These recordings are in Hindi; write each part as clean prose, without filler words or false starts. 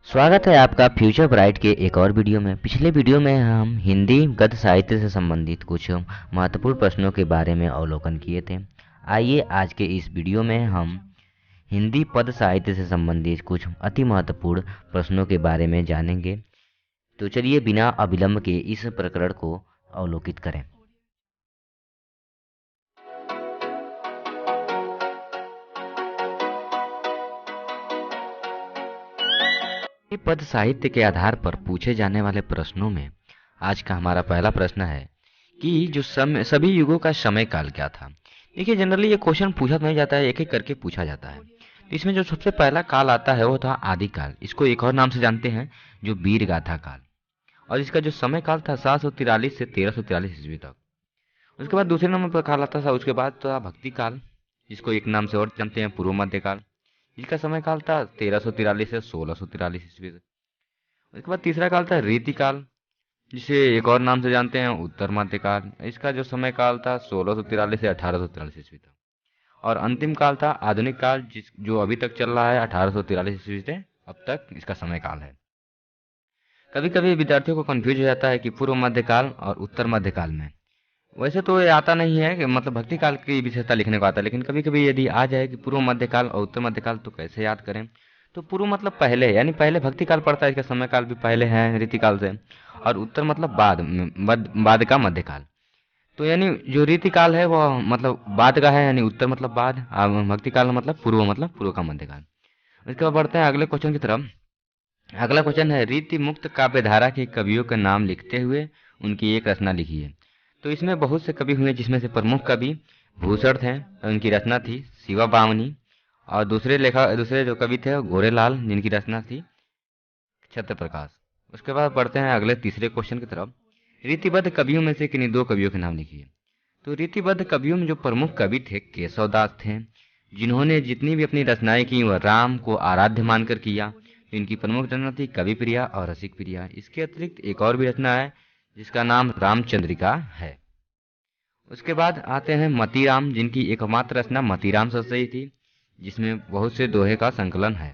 स्वागत है आपका फ्यूचर ब्राइट के एक और वीडियो में। पिछले वीडियो में हम हिंदी गद्य साहित्य से संबंधित कुछ महत्वपूर्ण प्रश्नों के बारे में अवलोकन किए थे। आइए आज के इस वीडियो में हम हिंदी पद साहित्य से संबंधित कुछ अति महत्वपूर्ण प्रश्नों के बारे में जानेंगे। तो चलिए बिना अविलंब के इस प्रकरण को अवलोकित करें। पद साहित्य के आधार पर पूछे जाने वाले प्रश्नों में आज का हमारा पहला प्रश्न है कि जो सभी युगों का समय काल क्या था। देखिए, जनरली ये क्वेश्चन पूछा नहीं जाता है, एक एक करके पूछा जाता है। तो इसमें जो सबसे पहला काल आता है वो था आदिकाल। इसको एक और नाम से जानते हैं जो वीर गाथा काल। और इसका जो समय काल था 743 से 1343 ईस्वी तक। उसके बाद दूसरे नंबर पर काल आता था, उसके बाद था भक्ति काल, जिसको एक नाम से और जानते हैं पूर्व मध्य काल। इसका समय काल था 1343 से 1643 ईस्वी तक। उसके बाद तीसरा काल था रीति काल, जिसे एक और नाम से जानते हैं उत्तर मध्य काल। इसका जो समय काल था 1643 से 1843 ईस्वी तक। और अंतिम काल था आधुनिक काल, जो अभी तक चल रहा है 1843 ईस्वी से अब तक इसका समय काल है। कभी कभी विद्यार्थियों को कंफ्यूज हो जाता है कि पूर्व मध्य काल और उत्तर मध्य काल में। वैसे तो ये आता नहीं है कि मतलब भक्ति काल की विशेषता लिखने को आता है, लेकिन कभी कभी यदि आ जाए कि पूर्व मध्य काल और उत्तर मध्य काल तो कैसे याद करें। तो पूर्व मतलब पहले, यानी पहले भक्ति काल पड़ता है, इसका समय काल भी पहले है रीति काल से। और उत्तर मतलब बाद बाद का मध्य काल। तो यानी जो रीति काल है वो मतलब बाद का है, यानी उत्तर मतलब बाद, भक्ति काल मतलब पूर्व का मध्य काल। इसके बाद बढ़ते हैं अगले क्वेश्चन की तरफ। अगला क्वेश्चन है रीति मुक्त काव्य धारा के कवियों का नाम लिखते हुए उनकी एक रचना लिखिए। तो इसमें बहुत से कवि हुए, जिसमें से प्रमुख कवि भूषण थे, उनकी रचना थी शिवा बामनी। और दूसरे जो कवि थे वो गोरेलाल, जिनकी रचना थी छत्र प्रकाश। उसके बाद बढ़ते हैं अगले तीसरे क्वेश्चन की तरफ। रीतिबद्ध कवियों में से किन्हीं दो कवियों के नाम लिखिए। तो रीतिबद्ध कवियों में जो प्रमुख कवि थे केशवदास थे, जिन्होंने जितनी भी अपनी रचनाएं की वह राम को आराध्य मानकर किया। तो इनकी प्रमुख रचना थी कवि प्रिया और रसिक प्रिया। इसके अतिरिक्त एक और भी रचना है जिसका नाम रामचंद्रिका है। उसके बाद आते हैं मतीराम, जिनकी एकमात्र रचना मतीराम सतसई थी, जिसमें बहुत से दोहे का संकलन है।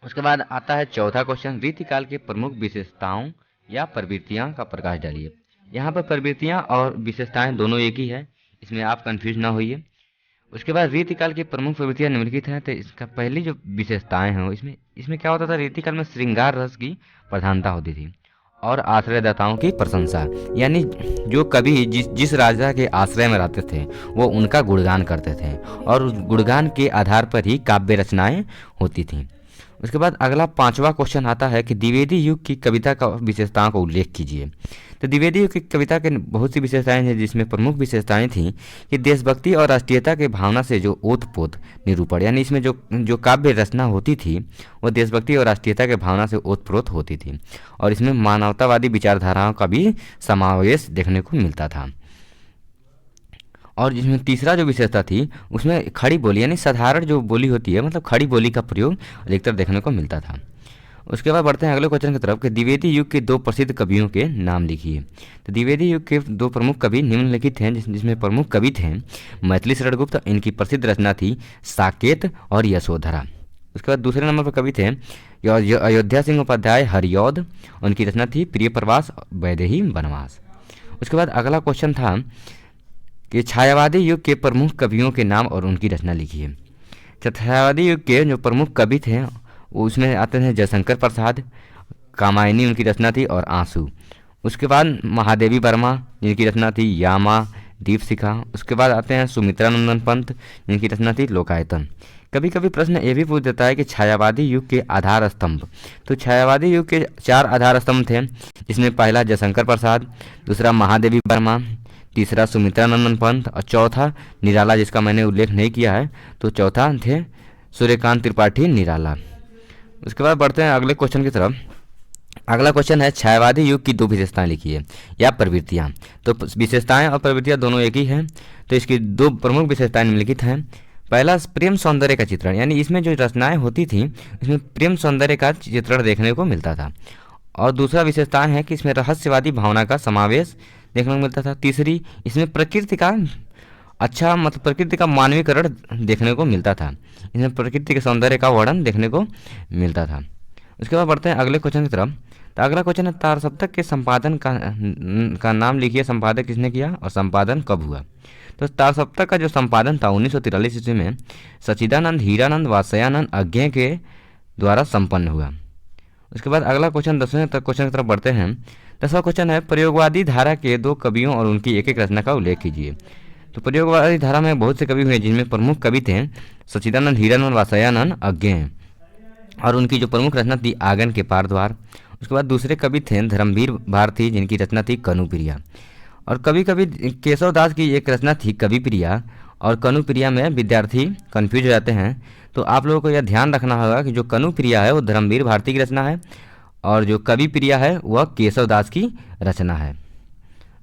उसके बाद आता है चौथा क्वेश्चन, रीतिकाल के प्रमुख विशेषताओं या प्रवृत्तियां का प्रकाश डालिए। यहाँ पर प्रवृत्तियां और विशेषताएं दोनों एक ही है, इसमें आप कंफ्यूज ना होइए। उसके बाद रीतिकाल की प्रमुख प्रवृत्तियां निम्नलिखित हैं। तो इसका पहली जो विशेषताएं हैं इसमें इसमें क्या होता था, रीतिकाल में श्रृंगार रस की प्रधानता होती थी और आश्रयदाताओं की प्रशंसा। यानी जो कवि जिस राजा के आश्रय में रहते थे वो उनका गुणगान करते थे और उस गुणगान के आधार पर ही काव्य रचनाएं होती थीं। उसके बाद अगला पांचवा क्वेश्चन आता है कि द्विवेदी युग की कविता का विशेषताओं का उल्लेख कीजिए। तो द्विवेदी युग की कविता के बहुत सी विशेषताएं हैं, जिसमें प्रमुख विशेषताएं थीं कि देशभक्ति और राष्ट्रीयता के भावना से जो ओतप्रोत निरूपण, यानी इसमें जो जो काव्य रचना होती थी वो देशभक्ति और राष्ट्रीयता के भावना से ओतप्रोत होती थी। और इसमें मानवतावादी विचारधाराओं का भी समावेश देखने को मिलता था। और जिसमें तीसरा जो विशेषता थी उसमें खड़ी बोली, यानी साधारण जो बोली होती है, मतलब खड़ी बोली का प्रयोग अधिकतर देखने को मिलता था। उसके बाद बढ़ते हैं अगले क्वेश्चन की तरफ कि द्विवेदी युग के दो प्रसिद्ध कवियों के नाम लिखिए। तो द्विवेदी युग के दो प्रमुख कवि निम्नलिखित हैं, जिसमें प्रमुख कवि थे मैथिली शरणगुप्त, इनकी प्रसिद्ध रचना थी साकेत और यशोधरा। उसके बाद दूसरे नंबर पर कवि थे अयोध्या सिंह उपाध्याय हरिऔध, उनकी रचना थी प्रिय प्रवास वैदेही वनवास। उसके बाद अगला क्वेश्चन था कि छायावादी युग के प्रमुख कवियों के नाम और उनकी रचना लिखिए। छायावादी युग के जो प्रमुख कवि थे उसमें आते हैं जयशंकर प्रसाद, कामायनी उनकी रचना थी और आंसू। उसके बाद महादेवी वर्मा, जिनकी रचना थी यामा दीप शिखा। उसके बाद आते हैं सुमित्रा नंदन पंत, जिनकी रचना थी लोकायतन। कभी कभी प्रश्न ये भी पूछ देता है कि छायावादी युग के आधार स्तंभ। तो छायावादी युग के चार आधार स्तंभ थे, जिसमें पहला जयशंकर प्रसाद, दूसरा महादेवी वर्मा, तीसरा सुमित्रा नंदन पंत और चौथा निराला, जिसका मैंने उल्लेख नहीं किया है। तो चौथा थे सूर्यकांत त्रिपाठी निराला। उसके बाद बढ़ते हैं अगले क्वेश्चन की तरफ। अगला क्वेश्चन है छायावादी युग की दो विशेषताएं लिखिए या प्रवृत्तियां। तो विशेषताएं और प्रवृत्तियां दोनों एक ही हैं। तो इसकी दो प्रमुख विशेषताएं निम्नलिखित हैं। पहला प्रेम सौंदर्य का चित्रण, यानी इसमें जो रचनाएं होती थी इसमें प्रेम सौंदर्य का चित्रण देखने को मिलता था। और दूसरा विशेषता है कि इसमें रहस्यवादी भावना का समावेश देखने को मिलता था। तीसरी, इसमें प्रकृति का मतलब प्रकृति का मानवीकरण देखने को मिलता था। इसमें प्रकृति के सौंदर्य का वर्णन देखने को मिलता था। उसके बाद बढ़ते हैं अगले क्वेश्चन की तरफ। तो अगला क्वेश्चन है तारसप्तक के संपादन का नाम लिखिए, संपादक किसने किया और संपादन कब हुआ। तो तारसप्तक का जो संपादन था 1943 ईस्वी में सच्चिदानंद हीरानंद वात्स्यायन अज्ञे के द्वारा संपन्न हुआ। उसके बाद अगला क्वेश्चन 10वें तक क्वेश्चन की तरफ बढ़ते हैं। 10वां क्वेश्चन है प्रयोगवादी धारा के 2 कवियों और उनकी एक एक रचना का उल्लेख कीजिए। तो प्रयोगवादी धारा में बहुत से कवि हुए जिनमें प्रमुख कवि थे सच्चिदानंद हीरानंद वात्स्यायन अज्ञे और उनकी जो प्रमुख रचना थी आंगन के पार द्वार। उसके बाद दूसरे कवि थे धर्मवीर भारती जिनकी रचना थी कनुप्रिया। और कभी कभी केशव दास की एक रचना थी कविप्रिया और कनुप्रिया में विद्यार्थी कन्फ्यूज हो जाते हैं। तो आप लोगों को यह ध्यान रखना होगा कि जो कनुप्रिया है वो धर्मवीर भारती की रचना है और जो कविप्रिया है वह केशव दास की रचना है।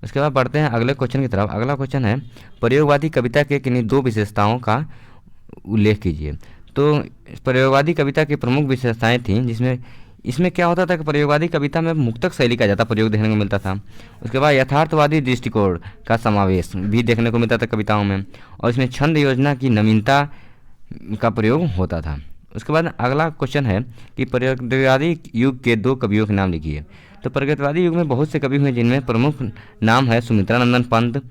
उसके बाद बढ़ते हैं अगले क्वेश्चन की तरफ। अगला क्वेश्चन है प्रयोगवादी कविता के किन्हीं 2 विशेषताओं का उल्लेख कीजिए। तो प्रयोगवादी कविता की प्रमुख विशेषताएं थीं जिसमें इसमें क्या होता था कि प्रयोगवादी कविता में मुक्तक शैली का ज़्यादा प्रयोग देखने को मिलता था। उसके बाद यथार्थवादी दृष्टिकोण का समावेश भी देखने को मिलता था कविताओं में और इसमें छंद योजना की नवीनता का प्रयोग होता था। उसके बाद अगला क्वेश्चन है कि प्रगतिवादी युग के 2 कवियों के नाम लिखिए। तो प्रगतिवादी युग में बहुत से कवि हुए जिनमें प्रमुख नाम है सुमित्रानंदन पंत,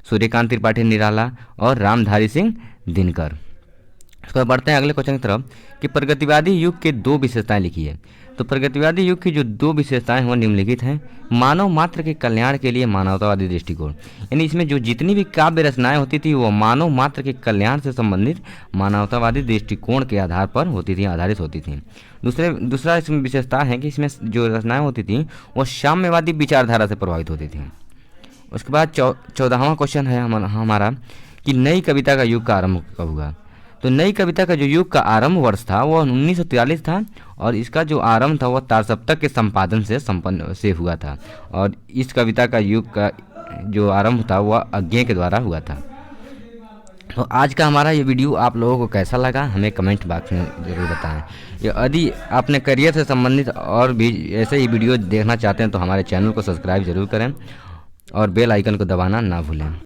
सूर्यकांत त्रिपाठी निराला और रामधारी सिंह दिनकर। उसके बाद बढ़ते हैं अगले क्वेश्चन की तरफ कि प्रगतिवादी युग के 2 विशेषताएं लिखिए। तो प्रगतिवादी युग की जो 2 विशेषताएं हैं वो निम्नलिखित हैं। मानव मात्र के कल्याण के लिए मानवतावादी दृष्टिकोण, यानी इसमें जो जितनी भी काव्य रचनाएं होती थी वो मानव मात्र के कल्याण से संबंधित मानवतावादी दृष्टिकोण के आधार पर होती थी, आधारित होती थी। दूसरा इसमें विशेषता है कि इसमें जो रचनाएं होती थी वो साम्यवादी विचारधारा से प्रभावित होती थी। उसके बाद 14वां क्वेश्चन है हमारा कि नई कविता का युग का आरंभ कब हुआ। तो नई कविता का जो युग का आरंभ वर्ष था वो 1943 था और इसका जो आरंभ था वह तारसप्तक के संपादन से हुआ था और इस कविता का युग का जो आरंभ था वह अज्ञे के द्वारा हुआ था। तो आज का हमारा ये वीडियो आप लोगों को कैसा लगा हमें कमेंट बॉक्स में ज़रूर बताएं। यदि अपने करियर से संबंधित और भी ऐसे ही वीडियो देखना चाहते हैं तो हमारे चैनल को सब्सक्राइब जरूर करें और बेल आइकन को दबाना ना भूलें।